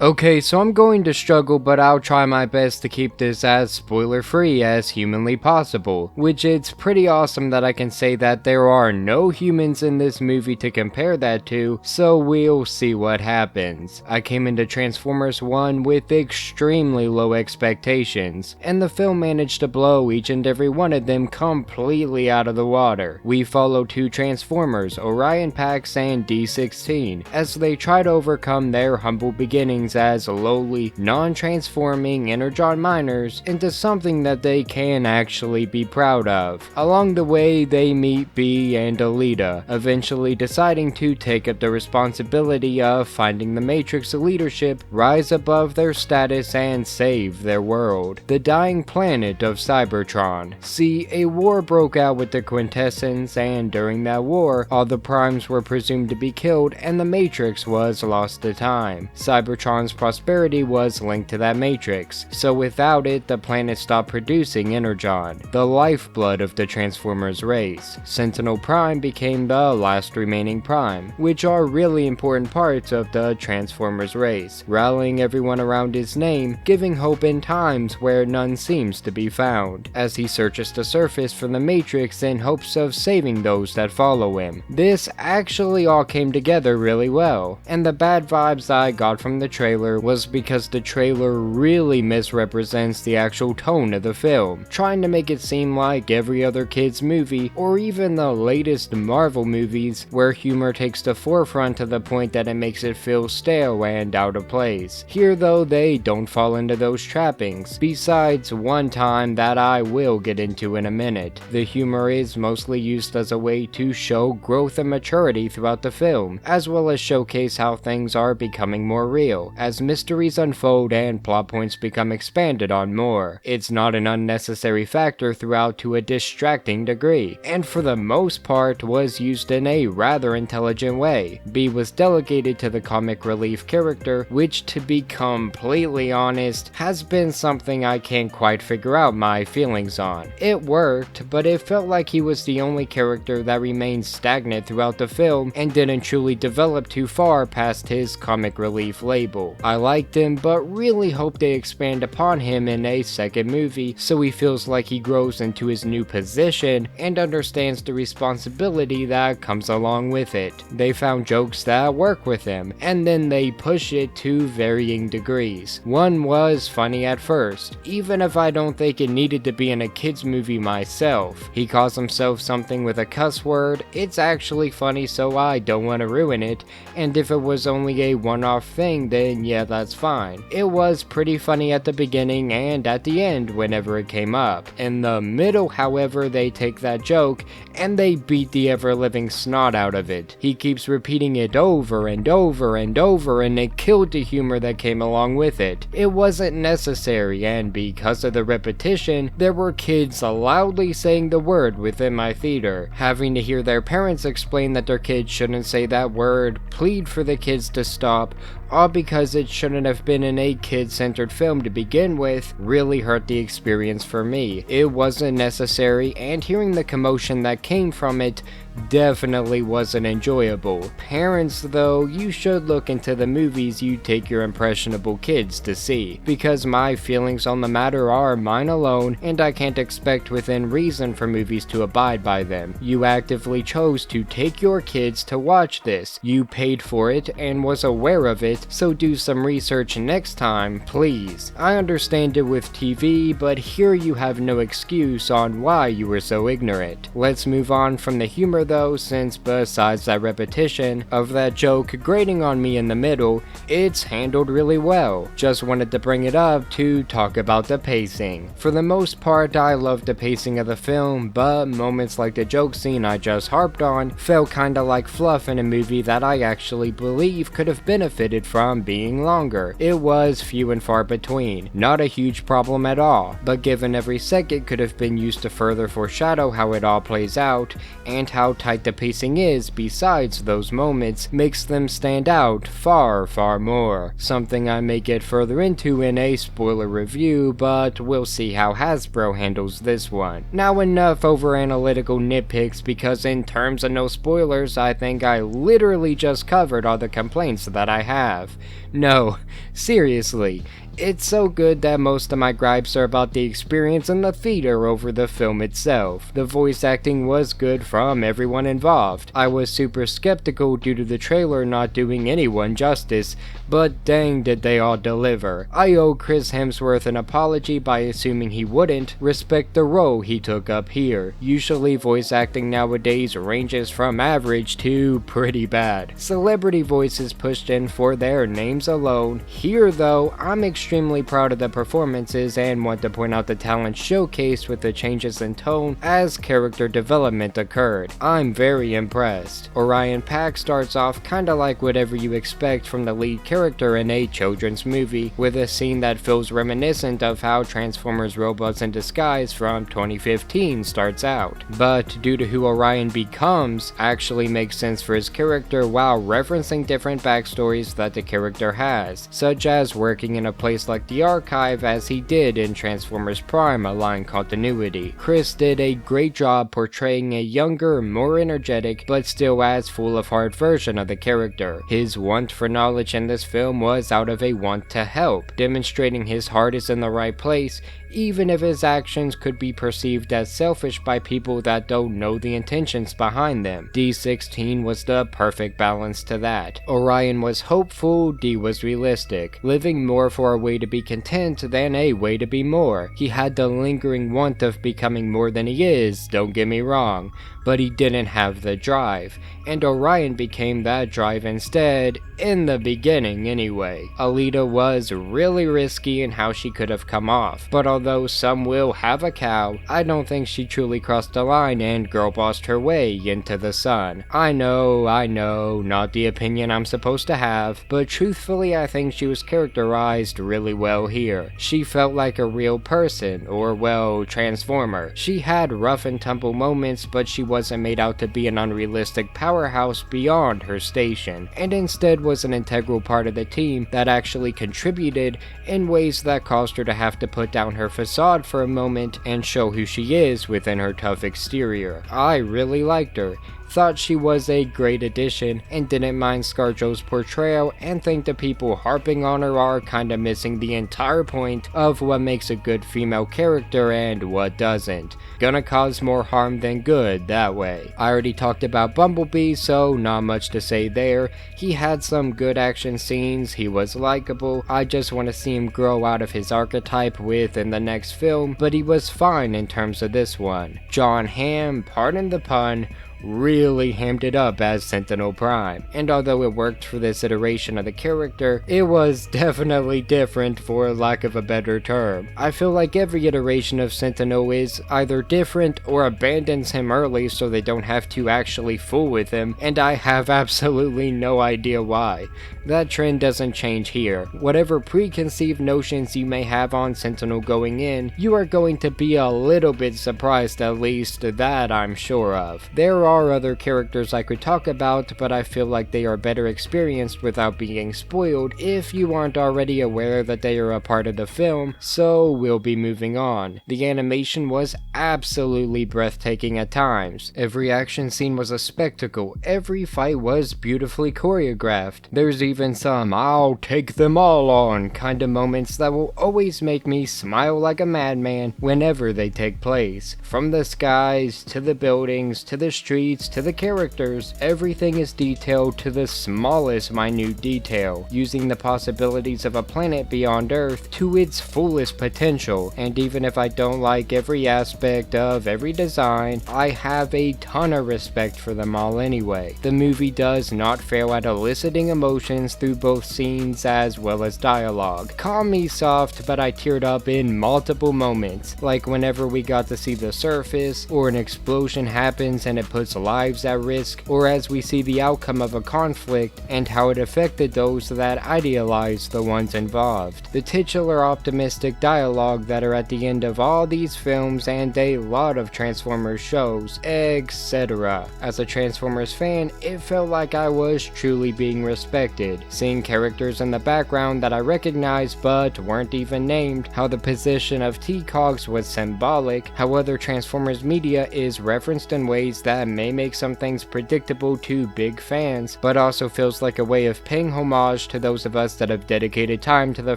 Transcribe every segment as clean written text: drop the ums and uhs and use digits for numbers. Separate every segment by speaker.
Speaker 1: Okay, so I'm going to struggle, but I'll try my best to keep this as spoiler-free as humanly possible, which it's pretty awesome that I can say that there are no humans in this movie to compare that to, so we'll see what happens. I came into Transformers 1 with extremely low expectations, and the film managed to blow each and every one of them completely out of the water. We follow two Transformers, Orion Pax and D16, as they try to overcome their humble beginnings as lowly, non-transforming Energon miners into something that they can actually be proud of. Along the way, they meet Bee and Alita, eventually deciding to take up the responsibility of finding the Matrix leadership, rise above their status, and save their world, the dying planet of Cybertron. See, a war broke out with the Quintessence, and during that war, all the Primes were presumed to be killed and the Matrix was lost to time. Cybertron's prosperity was linked to that matrix, so without it, the planet stopped producing Energon, the lifeblood of the Transformers race. Sentinel Prime became the last remaining Prime, which are really important parts of the Transformers race, rallying everyone around his name, giving hope in times where none seems to be found, as he searches the surface for the Matrix in hopes of saving those that follow him. This actually all came together really well, and the bad vibes I got from the trailer was because the trailer really misrepresents the actual tone of the film, trying to make it seem like every other kid's movie or even the latest Marvel movies where humor takes the forefront to the point that it makes it feel stale and out of place. Here though, they don't fall into those trappings, besides one time that I will get into in a minute. The humor is mostly used as a way to show growth and maturity throughout the film, as well as showcase how things are becoming more real, as mysteries unfold and plot points become expanded on more. It's not an unnecessary factor throughout to a distracting degree, and for the most part was used in a rather intelligent way. B was delegated to the comic relief character, which to be completely honest, has been something I can't quite figure out my feelings on. It worked, but it felt like he was the only character that remained stagnant throughout the film and didn't truly develop too far past his comic relief label. I liked him, but really hope they expand upon him in a second movie so he feels like he grows into his new position and understands the responsibility that comes along with it. They found jokes that work with him, and then they push it to varying degrees. One was funny at first, even if I don't think it needed to be in a kid's movie myself. He calls himself something with a cuss word. It's actually funny, so I don't want to ruin it, and if it was only a one-off thing, then yeah, that's fine. It was pretty funny at the beginning and at the end whenever it came up. In the middle, however, they take that joke and they beat the ever-living snot out of it. He keeps repeating it over and over and over, and it killed the humor that came along with it. It wasn't necessary, and because of the repetition, there were kids loudly saying the word within my theater, having to hear their parents explain that their kids shouldn't say that word, plead for the kids to stop, all because it shouldn't have been in a kid-centered film to begin with, really hurt the experience for me. It wasn't necessary, and hearing the commotion that came from it definitely wasn't enjoyable. Parents though, you should look into the movies you take your impressionable kids to see, because my feelings on the matter are mine alone, and I can't expect within reason for movies to abide by them. You actively chose to take your kids to watch this. You paid for it and was aware of it, so do some research next time, please. I understand it with TV, but here you have no excuse on why you were so ignorant. Let's move on from the humor though, since besides that repetition of that joke grating on me in the middle, it's handled really well. Just wanted to bring it up to talk about the pacing. For the most part, I loved the pacing of the film, but moments like the joke scene I just harped on felt kinda like fluff in a movie that I actually believe could have benefited from being longer. It was few and far between, not a huge problem at all, but given every second could have been used to further foreshadow how it all plays out, and how how tight the pacing is besides those moments makes them stand out far more. Something I may get further into in a spoiler review, but we'll see how Hasbro handles this one. Now enough over analytical nitpicks, because in terms of no spoilers, I think I literally just covered all the complaints that I have. No, seriously. It's so good that most of my gripes are about the experience in the theater over the film itself. The voice acting was good from everyone involved. I was super skeptical due to the trailer not doing anyone justice, but dang did they all deliver. I owe Chris Hemsworth an apology by assuming he wouldn't respect the role he took up here. Usually voice acting nowadays ranges from average to pretty bad. Celebrity voices pushed in for their names alone. Here though, I'm extremely proud of the performances and want to point out the talent showcased with the changes in tone as character development occurred. I'm very impressed. Orion Pax starts off kinda like whatever you expect from the lead character in a children's movie, with a scene that feels reminiscent of how Transformers Robots in Disguise from 2015 starts out. But due to who Orion becomes, actually makes sense for his character while referencing different backstories that the character has, such as working in a place like the Archive as he did in Transformers Prime Align Continuity. Chris did a great job portraying a younger, more energetic, but still as full of heart version of the character. His want for knowledge in this film was out of a want to help, demonstrating his heart is in the right place, even if his actions could be perceived as selfish by people that don't know the intentions behind them. D16 was the perfect balance to that. Orion was hopeful, D was realistic, living more for a way to be content than a way to be more. He had the lingering want of becoming more than he is, don't get me wrong, but he didn't have the drive, and Orion became that drive instead, in the beginning anyway. Alita was really risky in how she could have come off, but although some will have a cow, I don't think she truly crossed the line and girl bossed her way into the sun. I know, not the opinion I'm supposed to have, but truthfully I think she was characterized really well here. She felt like a real person, or well, Transformer. She had rough and tumble moments, but she wasn't made out to be an unrealistic powerhouse beyond her station, and instead was an integral part of the team that actually contributed in ways that caused her to have to put down her facade for a moment and show who she is within her tough exterior. I really liked her, thought she was a great addition, and didn't mind ScarJo's portrayal, and think the people harping on her are kinda missing the entire point of what makes a good female character and what doesn't. Gonna cause more harm than good that way. I already talked about Bumblebee, so not much to say there. He had some good action scenes, he was likable, I just want to see him grow out of his archetype within the next film, but he was fine in terms of this one. John Hamm, pardon the pun, really hammed it up as Sentinel Prime, and although it worked for this iteration of the character, it was definitely different for lack of a better term. I feel like every iteration of Sentinel is either different or abandons him early so they don't have to actually fool with him, and I have absolutely no idea why. That trend doesn't change here. Whatever preconceived notions you may have on Sentinel going in, you are going to be a little bit surprised, at least that I'm sure of. There are other characters I could talk about, but I feel like they are better experienced without being spoiled if you aren't already aware that they are a part of the film, so we'll be moving on. The animation was absolutely breathtaking at times. Every action scene was a spectacle, every fight was beautifully choreographed. There's even some "I'll take them all on" kind of moments that will always make me smile like a madman whenever they take place. From the skies, to the buildings, to the streets, to the characters, everything is detailed to the smallest minute detail, using the possibilities of a planet beyond Earth to its fullest potential. And even if I don't like every aspect of every design, I have a ton of respect for them all anyway. The movie does not fail at eliciting emotions through both scenes as well as dialogue. Call me soft, but I teared up in multiple moments, like whenever we got to see the surface, or an explosion happens and it puts characters' lives at risk, or as we see the outcome of a conflict and how it affected those that idealized the ones involved. The titular optimistic dialogue that are at the end of all these films and a lot of Transformers shows, etc. As a Transformers fan, it felt like I was truly being respected, seeing characters in the background that I recognized but weren't even named, how the position of T-Cogs was symbolic, how other Transformers media is referenced in ways that may make some things predictable to big fans, but also feels like a way of paying homage to those of us that have dedicated time to the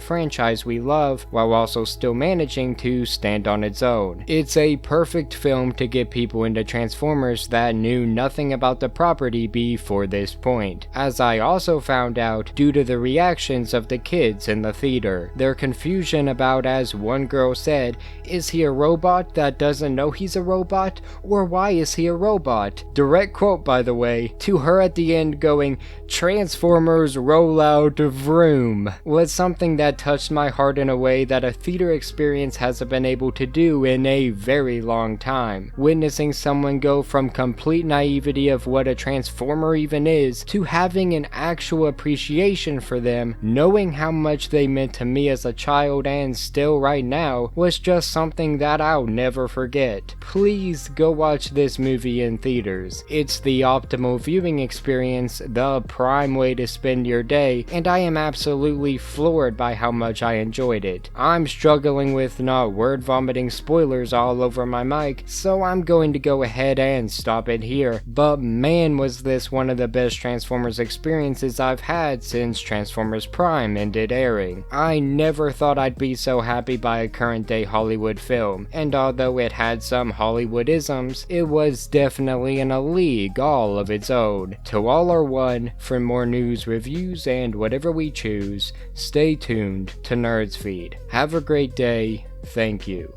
Speaker 1: franchise we love, while also still managing to stand on its own. It's a perfect film to get people into Transformers that knew nothing about the property before this point, as I also found out due to the reactions of the kids in the theater. Their confusion about, as one girl said, is he a robot that doesn't know he's a robot? Or why is he a robot? Direct quote, by the way, to her at the end going, "Transformers roll out vroom," was something that touched my heart in a way that a theater experience hasn't been able to do in a very long time. Witnessing someone go from complete naivety of what a Transformer even is, to having an actual appreciation for them, knowing how much they meant to me as a child and still right now, was just something that I'll never forget. Please go watch this movie in theaters. It's the optimal viewing experience, the prime way to spend your day, and I am absolutely floored by how much I enjoyed it. I'm struggling with not word vomiting spoilers all over my mic, so I'm going to go ahead and stop it here, but man was this one of the best Transformers experiences I've had since Transformers Prime ended airing. I never thought I'd be so happy by a current day Hollywood film, and although it had some Hollywoodisms, it was definitely in a league all of its own. To all are one, for more news, reviews, and whatever we choose, stay tuned to Nerdsfeed. Have a great day, thank you.